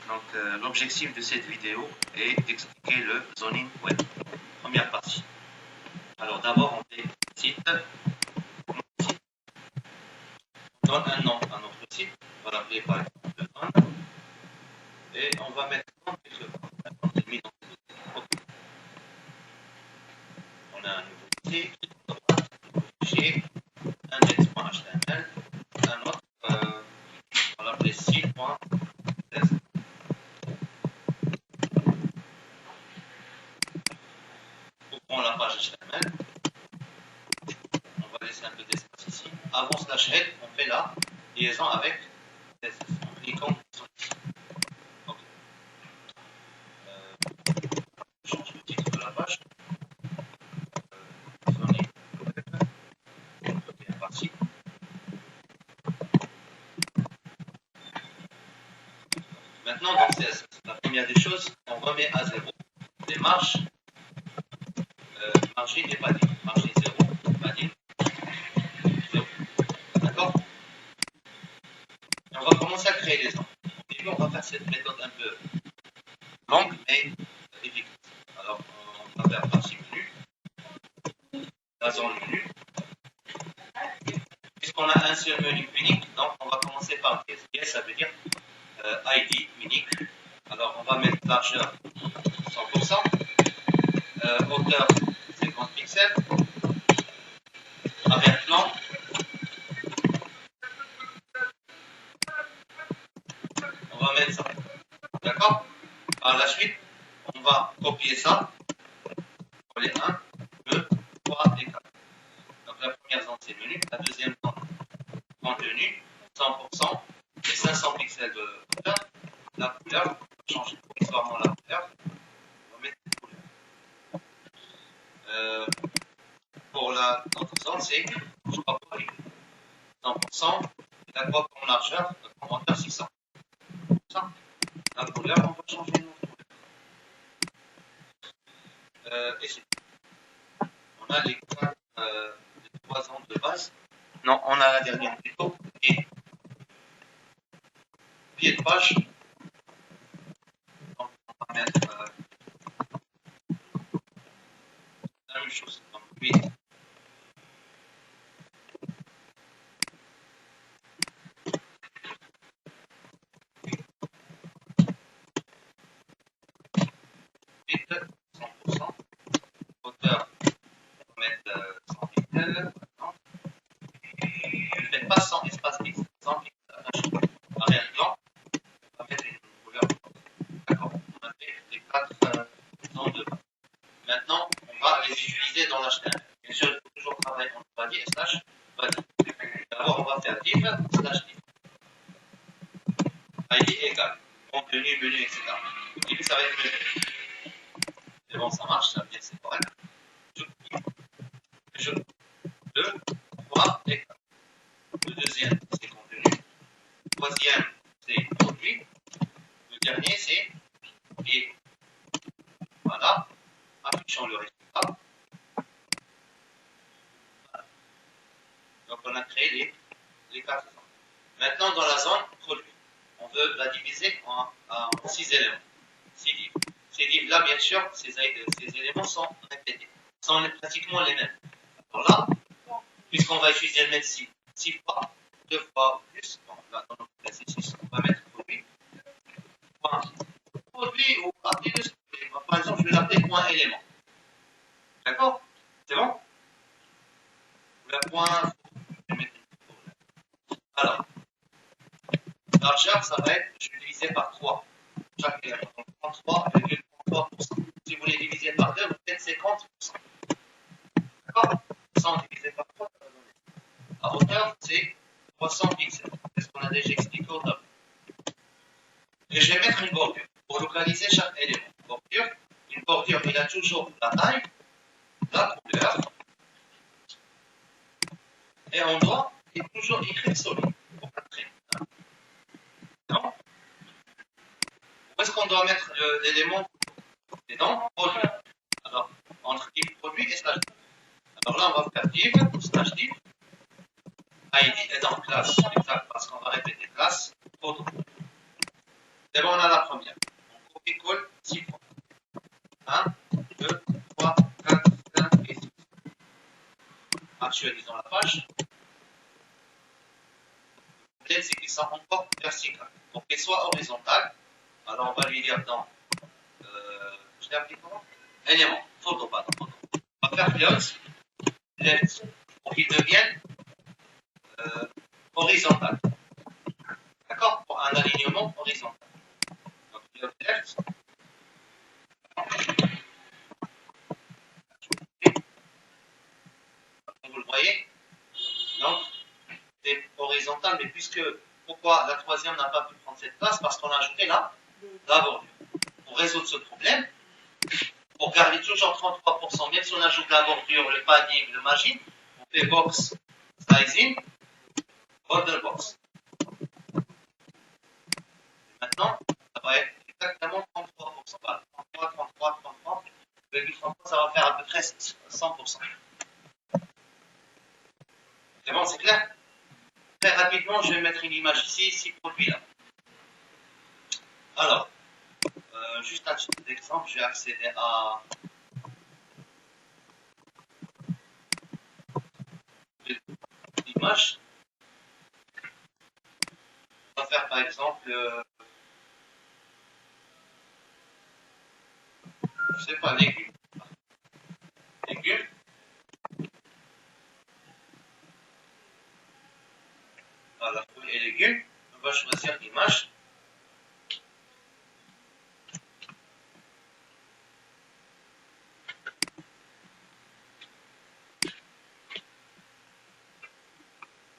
Donc, l'objectif de cette vidéo est d'expliquer le zoning web. Première partie. Alors, d'abord, on fait site. On donne un nom à notre site. On va l'appeler par exemple le zone. Et on va mettre quelque part. On a mis dans le dossier. On a un nouveau site. Fichier. Index.html. Un autre. On va l'appeler site.test. Ouvrons la page HTML. On va laisser un peu d'espace ici. Avant slash head, on fait la liaison avec test en cliquant sur ici. Ok. Je change le titre de la page. Zoning web. Bien parti. Maintenant, dans CSS, la première des choses, on remet à 0 les marges. Margin et padding. Margin 0, padding 0. D'accord? Et on va commencer à créer les zones. Au début, on va faire cette méthode un peu longue, mais efficace. Alors, on va faire partie menu, la zone menu. Puisqu'on a un seul menu unique, donc on va commencer par DS. DS, ça veut dire ID unique. Alors, on va mettre largeur 100%, hauteur 50 pixels, arrière-plan. On va mettre ça. D'accord? Par la suite, on va copier ça pour les 1, 2, 3 et 4. Donc la première zone, c'est menu. La deuxième zone, contenu, 100%, les 500 pixels de hauteur. La couleur, on va changer provisoirement la couleur. On va mettre une couleur. Pour l'autre zone, c'est crop poly. 100%. La crop en largeur, en hauteur 600. Ça. La couleur, on va changer notre couleur. Et c'est on a les trois zones de base. Non, on a la dernière plutôt. Et pied de page. Donc, on va mettre la même chose. Donc, 8. Hauteur, on va mettre 100 pixels. Ne faites pas 100 espaces pixels. 100 pixels. Arrière-plan, on va mettre une couleur. D'accord. On a fait les 4 zones de base. Maintenant, on va les utiliser dans l'HTML. Bien sûr, il faut toujours travailler entre body et slash body. D'abord, on va faire div slash div. ID égale contenu, menu, etc. Au début, ça va être menu. C'est bon, ça marche, ça veut dire que c'est correct. Je 2, 3 et 4. Le deuxième, c'est contenu. Le troisième, c'est produit. Le dernier, c'est et. Voilà. Affichons le résultat. Voilà. Donc, on a créé les 4 zones. Maintenant, dans la zone produit, on veut la diviser en 6 éléments. 6 divs. Ces divs-là, bien sûr, ces éléments sont répétés. Sont pratiquement les mêmes. Alors là, puisqu'on va utiliser le même 6 fois, 2 fois ou plus, donc là, dans notre cas, c'est 6, on va mettre produit. Point. Produit ou appelez-le ce que vous voulez. Par exemple, je vais l'appeler point élément. D'accord? C'est bon? Le point, je vais mettre une. Alors, largeur, ça va être, je vais diviser par 3. Chaque élément. Donc, 33,33%. Si vous voulez diviser par 2, vous faites 50%. D'accord? 100 divisé par 3, ça va donner. La hauteur, c'est 300 pixels. C'est ce qu'on a déjà expliqué au tableau. Et je vais mettre une bordure pour localiser chaque élément. Bordure, une bordure, il a toujours la taille, la couleur, et en droit, il est toujours écrit solide pour la trait. Non? Où est-ce qu'on doit mettre l'élément? C'est dans produit. Alors, entre div produit et slash div. Alors là, on va faire div, slash div, ID est dans classe, exact, parce qu'on va répéter classe, produit. C'est bon, on a la première. On copie-colle 6 fois. 1, 2, 3, 4, 5 et 6. Actualisons la page. Le problème, c'est qu'ils sont encore verticales. Pour qu'ils soient horizontales, alors on va lui dire dans. Je l'ai appelé comment? Élément. Photo, pardon. Photo. On va faire close, left, pour qu'ils deviennent horizontales. D'accord? Pour un alignement horizontal. Donc, close, left. Vous le voyez? Donc, c'est horizontal, mais puisque, pourquoi la troisième n'a pas pu prendre cette place? Parce qu'on a ajouté la bordure. Pour résoudre ce problème, pour garder toujours 33%, même si on ajoute la bordure, le padding, le margin, on fait box sizing, border box. Maintenant, ça va être exactement 33%. 33, 33, 33. Le 33, ça va faire à peu près 100%. C'est bon, c'est clair? Très rapidement, je vais mettre une image ici produit là. Alors, juste un petit exemple, je vais accéder à l'image. On va faire par exemple, je sais pas, légumes. Légumes. Voilà, fruits et légumes. On va choisir l'image.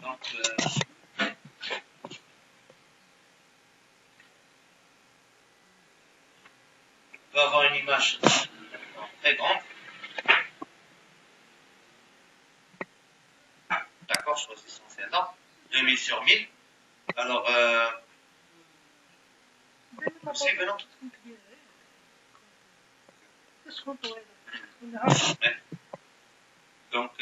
Donc, on va avoir une image très grande. D'accord, choisissons celle-là. 2000 sur 1000. Alors, aussi, Benoît. Donc,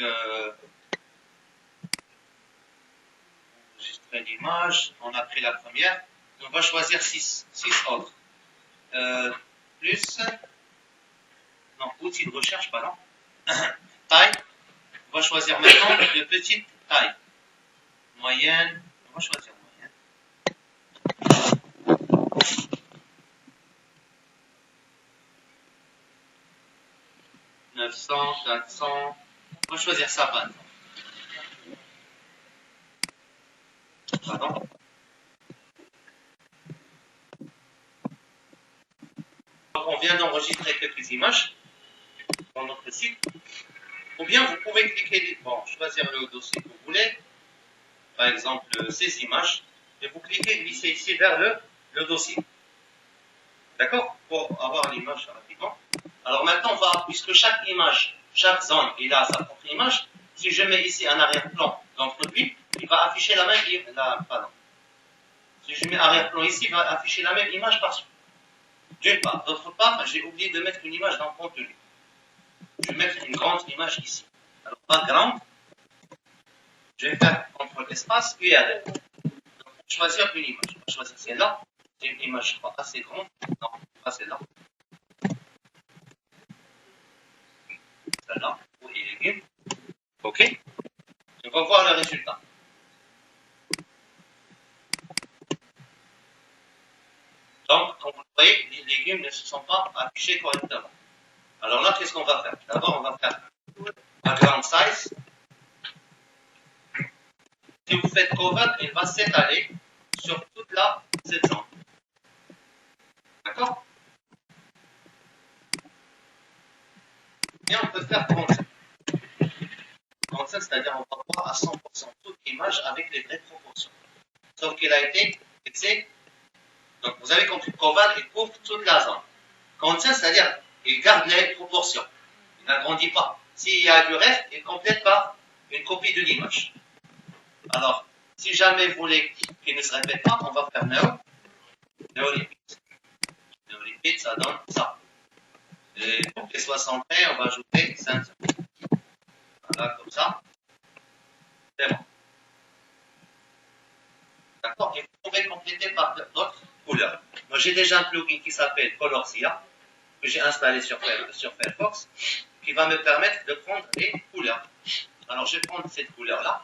enregistrer l'image. On a pris la première. On va choisir 6 autres. Plus, non, outil de recherche, pardon. Taille. On va choisir maintenant de petite taille. Moyenne. On va choisir moyenne. 900, 400. On va choisir ça, par exemple. Pardon. Donc, on vient d'enregistrer quelques images dans notre site. Ou bien vous pouvez cliquer, bon, choisir le dossier que vous voulez, par exemple ces images, et vous cliquez, glissez ici vers le dossier. D'accord? Pour avoir l'image rapidement. Alors maintenant, on va, puisque chaque image, chaque zone, il a sa propre image, si je mets ici un arrière-plan d'entre-lui, il va afficher la même image. Pardon. Si je mets arrière-plan ici, il va afficher la même image partout. D'une part. D'autre part, j'ai oublié de mettre une image dans le contenu. Je vais mettre une grande image ici. Alors, background, je vais faire CTRL espace, puis avec. Donc, pour choisir une image. Je vais choisir celle-là. C'est une image, je crois, assez grande. Non, pas celle-là. Celle-là. Oui, il est bien. OK. On va voir le résultat. Donc, comme vous le voyez, les légumes ne se sont pas affichés correctement. Alors là, qu'est-ce qu'on va faire? D'abord, on va faire background size. Si vous faites cover, il va s'étaler sur toute cette zone. D'accord? Et on peut faire 35. 35, c'est-à-dire on va voir à 100% toute l'image avec les vraies proportions. Sauf qu'il a été fixé. Donc vous avez compris, Koval, il couvre toute la zone. 45, c'est-à-dire il garde les proportions. Il n'agrandit pas. S'il y a du reste, il complète par une copie de l'image. Alors, si jamais vous voulez qu'il ne se répète pas, on va faire no repeat. No repeat, ça donne ça. Et pour les 60, on va ajouter 5. Voilà, comme ça. C'est bon. D'accord? Et vous pouvez compléter par d'autres couleurs. Moi, J'ai déjà un plugin qui s'appelle Colorsia, que j'ai installé sur Firefox, qui va me permettre de prendre les couleurs. Alors, je vais prendre cette couleur-là,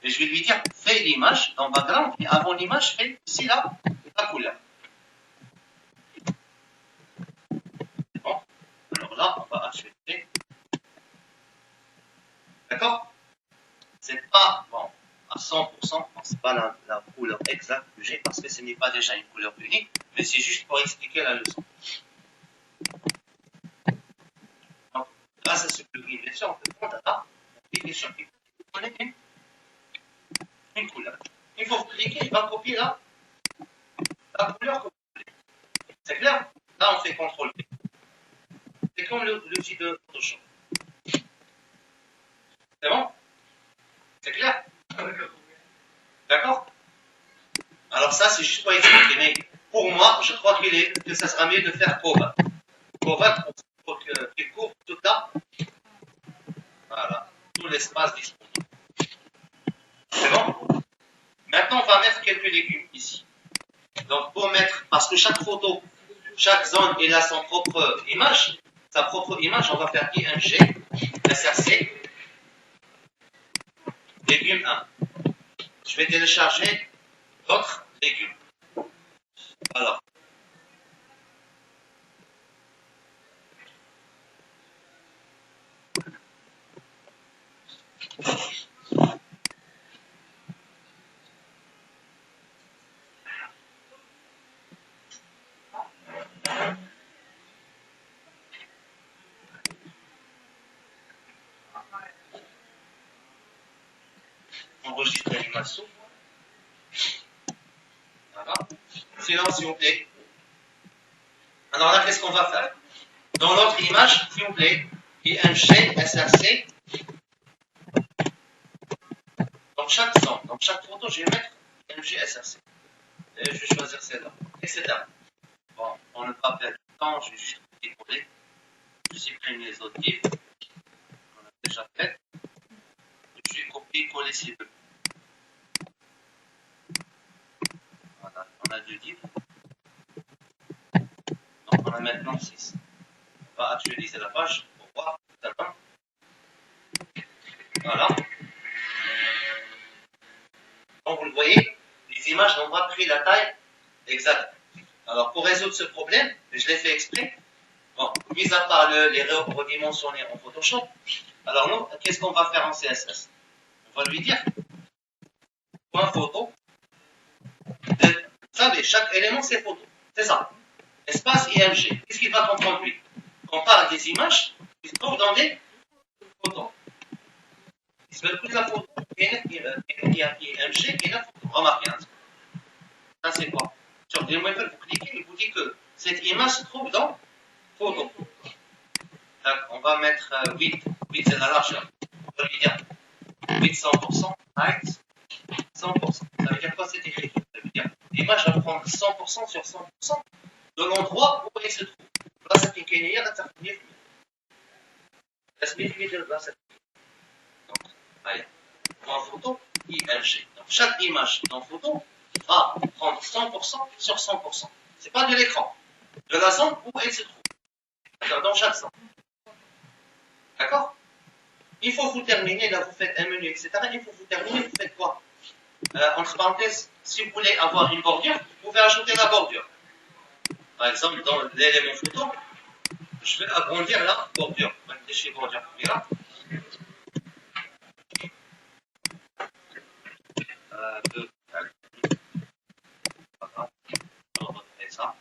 et je vais lui dire, fais l'image dans background, et avant l'image, fais aussi la couleur. C'est bon? Alors là, on va ajouter. D'accord? C'est pas, bon, à 100%, c'est pas la couleur exacte que j'ai, parce que ce n'est pas déjà une couleur unique, mais c'est juste pour expliquer la leçon. Donc, grâce à ce plugin, bien sûr, on peut prendre là, on clique sur une couleur. Il faut cliquer, il va copier la couleur que vous voulez. C'est clair? Là, on fait CTRL-V. C'est comme l'outil de Photoshop. C'est bon? C'est clair? D'accord? Alors ça, c'est juste pour expliquer. Mais pour moi, je crois que ça sera mieux de faire Covat. Covat pour qu'il couvre toute voilà, tout l'espace disponible. C'est bon? Maintenant, on va mettre quelques légumes ici. Donc, pour mettre, parce que chaque photo, chaque zone, il a son propre image. Sa propre image, on va faire ING, SRC, légume 1. Je vais télécharger d'autres légumes. Alors. Enregistrer l'image. Voilà. Silence, s'il vous plaît. Alors là, qu'est-ce qu'on va faire? Dans l'autre image, s'il vous plaît, ING, SRC. Dans chaque zone, dans chaque photo, je vais mettre ING, SRC. Et je vais choisir celle-là, etc. Bon, pour ne pas perdre de temps, je vais juste copier-coller. Je supprime les autres livres qu'on a déjà fait. Je vais copier-coller ces deux. Voilà, on a 2 livres. Donc on a maintenant 6. On va actualiser la page pour voir tout à l'heure. Voilà. Donc vous le voyez, les images n'ont pas pris la taille exacte. Alors pour résoudre ce problème, je l'ai fait exprès. Bon, mis à part les redimensionner en Photoshop, alors nous, qu'est-ce qu'on va faire en CSS? On va lui dire point photo. Vous savez, chaque élément c'est photo. C'est ça. Espace IMG. Qu'est-ce qu'il va comprendre lui? On parle des images qui se trouvent dans des photos. Il se met le coup de la photo, il y a IMG qui est la photo. Remarquez, ça c'est quoi? Sur Dreamweaver, vous cliquez et vous dites que cette image se trouve dans photo. Donc, on va mettre 8. 8 c'est la largeur. On va lui dire 8 100%, height 100%. Ça veut dire quoi cette écriture? Ça veut dire l'image va prendre 100% sur 100% de l'endroit où elle se trouve. Là, c'est une kénia, là, ça finit. La spécificité de là, c'est. Donc, allez, en photo, IMG. Donc, chaque image dans photo va prendre 100% sur 100%. C'est pas de l'écran, de la zone où elle se trouve. C'est-à-dire dans chaque zone. D'accord? Il faut vous terminer, là vous faites un menu, etc. Il faut vous terminer, vous faites quoi? Entre parenthèses, si vous voulez avoir une bordure, vous pouvez ajouter la bordure. Par exemple, dans l'élément photo, je vais agrandir la bordure. On va déchirer bordure. Là. Ça.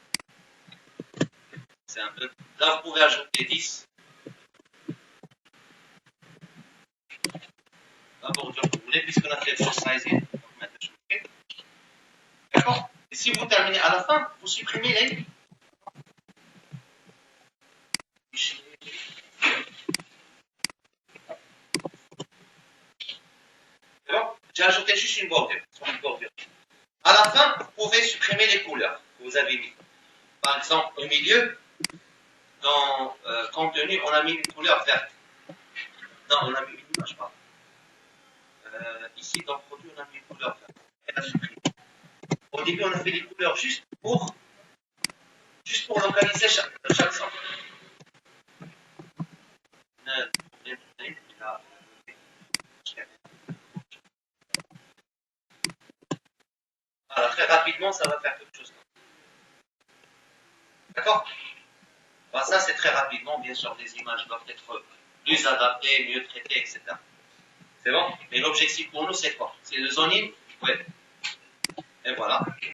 C'est un peu. Là, vous pouvez ajouter 10. La bordure que vous voulez, puisqu'on a fait le sizing. D'accord? Et si vous terminez à la fin, vous supprimez les. J'ai ajouté juste une bordure. À la fin, vous pouvez supprimer les couleurs que vous avez mis. Par exemple, au milieu, dans contenu, on a mis une couleur verte. Non, on a mis une image, pardon. Ici, dans produit, on a mis une couleur verte. Elle a supprimé. Au début, on a fait les couleurs juste pour localiser chaque centre. Voilà, très rapidement, ça va faire quelque chose. D'accord? Bah, ça, c'est très rapidement. Bien sûr, les images doivent être plus adaptées, mieux traitées, etc. C'est bon? Mais l'objectif pour nous, c'est quoi? C'est le zoning? Ouais. Et voilà.